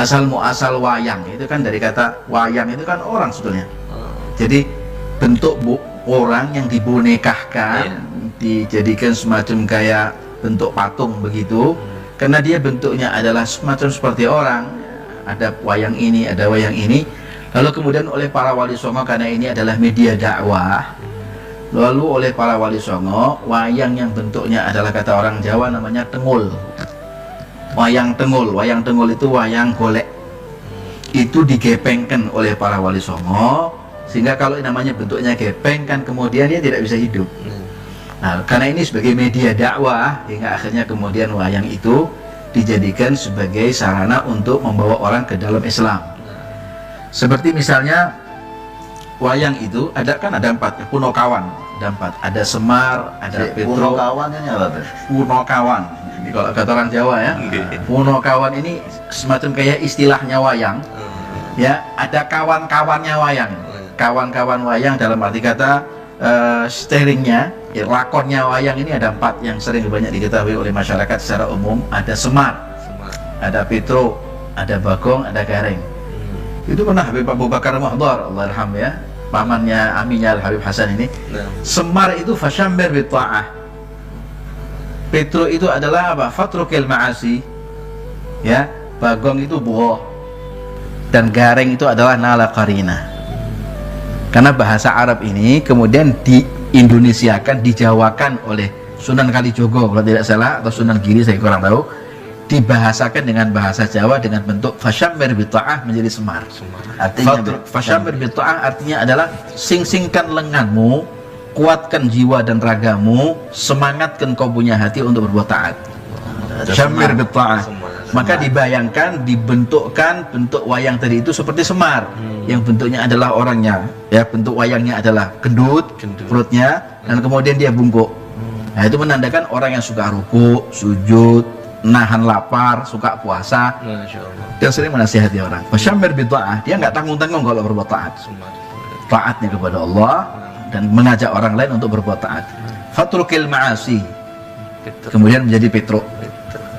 asal muasal wayang itu kan dari kata wayang itu kan orang sebetulnya. Jadi bentuk orang yang dibonekahkan, dijadikan semacam kayak bentuk patung begitu, karena dia bentuknya adalah semacam seperti orang. Ada wayang ini, ada wayang ini. Lalu kemudian oleh para wali songo, karena ini adalah media dakwah, lalu oleh para wali songo, wayang yang bentuknya adalah kata orang Jawa namanya tengul. Wayang tengul itu wayang golek. Itu digepengkan oleh para wali songo, sehingga kalau namanya bentuknya gepeng kan kemudian dia tidak bisa hidup. Nah, karena ini sebagai media dakwah, hingga akhirnya kemudian wayang itu dijadikan sebagai sarana untuk membawa orang ke dalam Islam. Seperti misalnya wayang itu ada 4 Punokawan, ada 4, ada Semar, ada Petro. Punokawan ini apa? Punokawan, ini kalau kata orang Jawa ya. Punokawan ini semacam kayak istilahnya wayang. Ya, ada kawan-kawannya wayang. Kawan-kawan wayang dalam arti kata steeringnya, ya, lakonnya wayang ini ada 4 yang sering banyak diketahui oleh masyarakat secara umum. Ada Semar, ada Petro, ada Bagong, ada Gareng. Itu pernah Habib Abu Bakar Muhdar, Allah yarham ya, pamannya aminya Habib Hasan ini. Semar itu fasyammir bitta'ah. Petro itu adalah apa? Fatrukil ma'asi. Ya, Bagong itu boh. Dan Gareng itu adalah nala qarina. Karena bahasa Arab ini kemudian diindonesiakan, dijawakan oleh Sunan Kalijogo kalau tidak salah, atau Sunan Giri, saya kurang tahu, dibahasakan dengan bahasa Jawa dengan bentuk fasyammir bitta'ah menjadi Semar. Artinya fasyammir bitta'ah artinya adalah sing-singkan lenganmu, kuatkan jiwa dan ragamu, semangatkan kau punya hati untuk berbuat taat. Fasyammir bitta'ah. Maka dibayangkan, dibentukkan bentuk wayang tadi itu seperti Semar, yang bentuknya adalah orangnya, ya, bentuk wayangnya adalah gendut perutnya, dan kemudian dia bungkuk. Nah, itu menandakan orang yang suka ruku, sujud, nahan lapar, suka puasa, dia sering menasihati orang. Fasyammir bitta'ah, dia nggak tanggung-tanggung kalau berbuat taat. Taatnya kepada Allah dan mengajak orang lain untuk berbuat taat. Fatrukil ma'asi, kemudian menjadi Petro.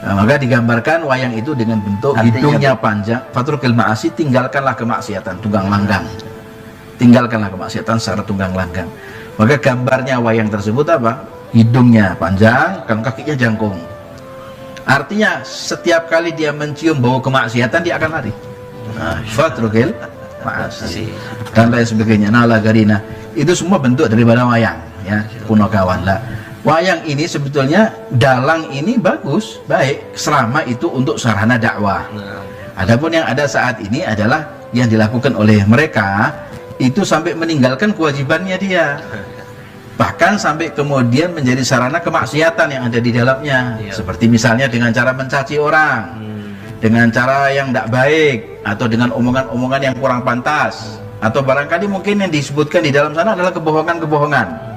Nah, maka digambarkan wayang itu dengan bentuk hidungnya panjang. Fatrukil ma'asi, tinggalkanlah kemaksiatan, tunggang langgang. Tinggalkanlah kemaksiatan secara tunggang langgang. Maka gambarnya wayang tersebut apa? Hidungnya panjang, kan kakinya jangkung. Artinya setiap kali dia mencium bau kemaksiatan dia akan lari. Fatrukil ma'asi dan lain sebagainya. Nala garina, itu semua bentuk daripada wayang, ya, Punokawan lah. Wayang ini sebetulnya, dalang ini bagus, baik, selama itu untuk sarana dakwah. Adapun yang ada saat ini adalah yang dilakukan oleh mereka itu sampai meninggalkan kewajibannya dia, bahkan sampai kemudian menjadi sarana kemaksiatan yang ada di dalamnya. Seperti misalnya dengan cara mencaci orang, dengan cara yang tidak baik, atau dengan omongan-omongan yang kurang pantas, atau barangkali mungkin yang disebutkan di dalam sana adalah kebohongan-kebohongan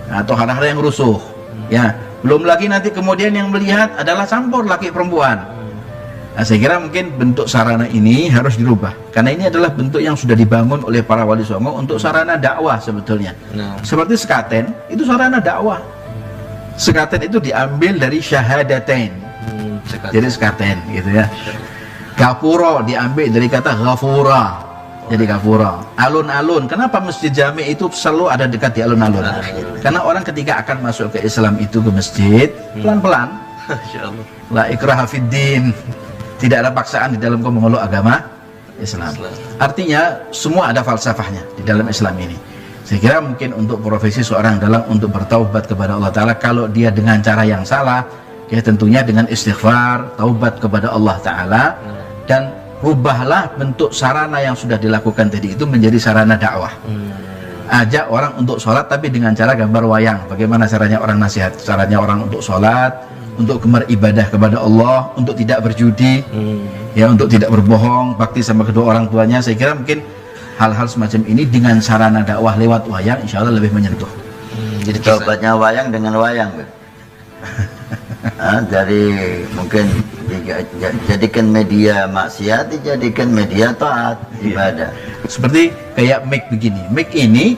atau hal-hal yang rusuh, ya. Belum lagi nanti kemudian yang melihat adalah campur laki perempuan. Nah, saya kira mungkin bentuk sarana ini harus dirubah, karena ini adalah bentuk yang sudah dibangun oleh para wali songo untuk sarana dakwah sebetulnya. Seperti sekaten, itu sarana dakwah. Sekaten itu diambil dari syahadatain, jadi sekaten gitu ya. Gapuro diambil dari kata ghafura, jadi gapura. Alun-alun, kenapa masjid jami itu selalu ada dekat di alun-alun? Karena orang ketika akan masuk ke Islam itu ke masjid pelan-pelan. La ikraha fiddin, tidak ada paksaan di dalam memeluk agama Islam. Artinya semua ada falsafahnya di dalam Islam ini. Saya kira mungkin untuk profesi seorang dalang untuk bertaubat kepada Allah Ta'ala, kalau dia dengan cara yang salah, ya tentunya dengan istighfar, taubat kepada Allah Ta'ala, dan rubahlah bentuk sarana yang sudah dilakukan tadi itu menjadi sarana dakwah. Ajak orang untuk sholat tapi dengan cara gambar wayang. Bagaimana caranya orang nasihat? Caranya orang untuk sholat, untuk gemar ibadah kepada Allah, untuk tidak berjudi, ya, untuk tidak berbohong, bakti sama kedua orang tuanya. Saya kira mungkin hal-hal semacam ini dengan sarana dakwah lewat wayang, insya Allah lebih menyentuh. Jadi taubatnya wayang dengan wayang. Dari mungkin jadikan media maksiat, dijadikan media taat ibadah. Seperti kayak mic begini, mic ini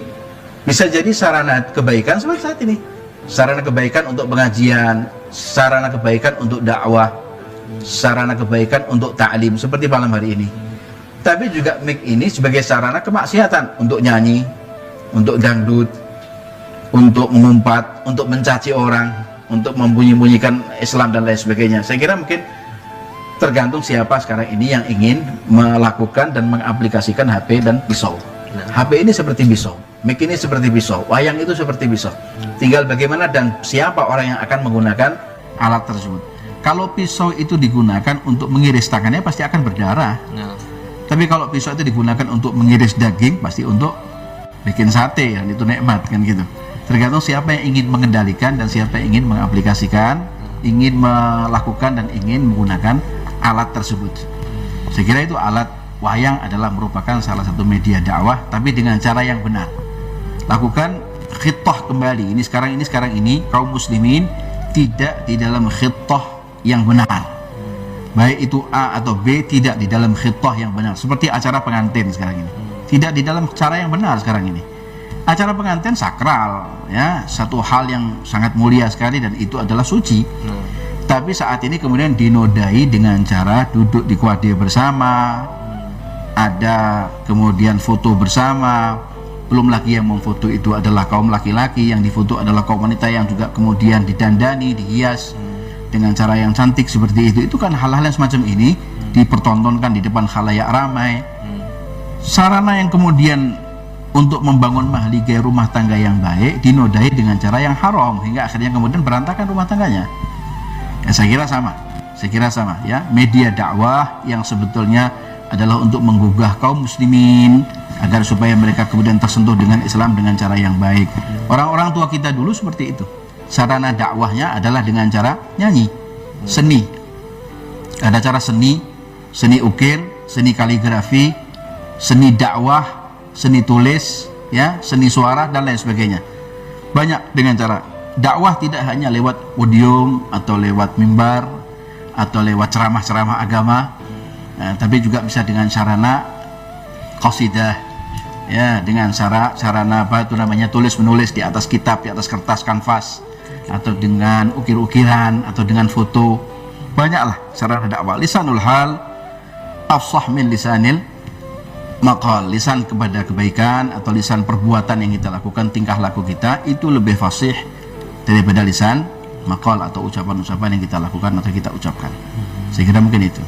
bisa jadi sarana kebaikan seperti saat ini, sarana kebaikan untuk pengajian, sarana kebaikan untuk dakwah, sarana kebaikan untuk ta'lim seperti malam hari ini. Tapi juga mic ini sebagai sarana kemaksiatan untuk nyanyi, untuk dangdut, untuk mengumpat, untuk mencaci orang, untuk membunyi-bunyikan Islam dan lain sebagainya. Saya kira mungkin tergantung siapa sekarang ini yang ingin melakukan dan mengaplikasikan HP dan pisau. HP ini seperti pisau, mic ini seperti pisau, wayang itu seperti pisau. Tinggal bagaimana dan siapa orang yang akan menggunakan alat tersebut. Kalau pisau itu digunakan untuk mengiris tangannya pasti akan berdarah. Tapi kalau pisau itu digunakan untuk mengiris daging pasti untuk bikin sate, dan itu nikmat kan gitu. Tergantung siapa yang ingin mengendalikan dan siapa yang ingin mengaplikasikan, ingin melakukan dan ingin menggunakan alat tersebut. Saya kira itu alat wayang adalah merupakan salah satu media dakwah, tapi dengan cara yang benar. Lakukan khitah kembali. Ini sekarang ini kaum muslimin tidak di dalam khitah yang benar. Baik itu A atau B tidak di dalam khitah yang benar. Seperti acara pengantin sekarang ini. Tidak di dalam cara yang benar sekarang ini. Acara pengantin sakral, ya, satu hal yang sangat mulia sekali dan itu adalah suci. Tapi saat ini kemudian dinodai dengan cara duduk di kuade bersama, ada kemudian foto bersama, belum lagi yang memfoto itu adalah kaum laki-laki, yang difoto adalah kaum wanita yang juga kemudian didandani, dihias dengan cara yang cantik seperti itu kan hal-hal yang semacam ini dipertontonkan di depan khalayak ramai. Sarana yang kemudian untuk membangun mahligai rumah tangga yang baik dinodai dengan cara yang haram hingga akhirnya kemudian berantakan rumah tangganya. Ya, saya kira sama ya, media dakwah yang sebetulnya adalah untuk menggugah kaum muslimin agar supaya mereka kemudian tersentuh dengan Islam dengan cara yang baik. Orang-orang tua kita dulu seperti itu. Sarana dakwahnya adalah dengan cara nyanyi, seni. Ada cara seni ukir, seni kaligrafi, seni dakwah, seni tulis, ya, seni suara dan lain sebagainya. Banyak dengan cara dakwah, tidak hanya lewat podium atau lewat mimbar atau lewat ceramah-ceramah agama. Tapi juga bisa dengan sarana qasidah, ya, dengan sarana apa itu namanya, tulis menulis di atas kitab, di atas kertas kanvas, atau dengan ukir-ukiran atau dengan foto. Banyaklah sarana dakwah. Lisanul hal afsah min lisanil maqal. Lisan kepada kebaikan atau lisan perbuatan yang kita lakukan, tingkah laku kita itu lebih fasih daripada lisan maqal atau ucapan-ucapan yang kita lakukan atau kita ucapkan. Saya kira mungkin itu.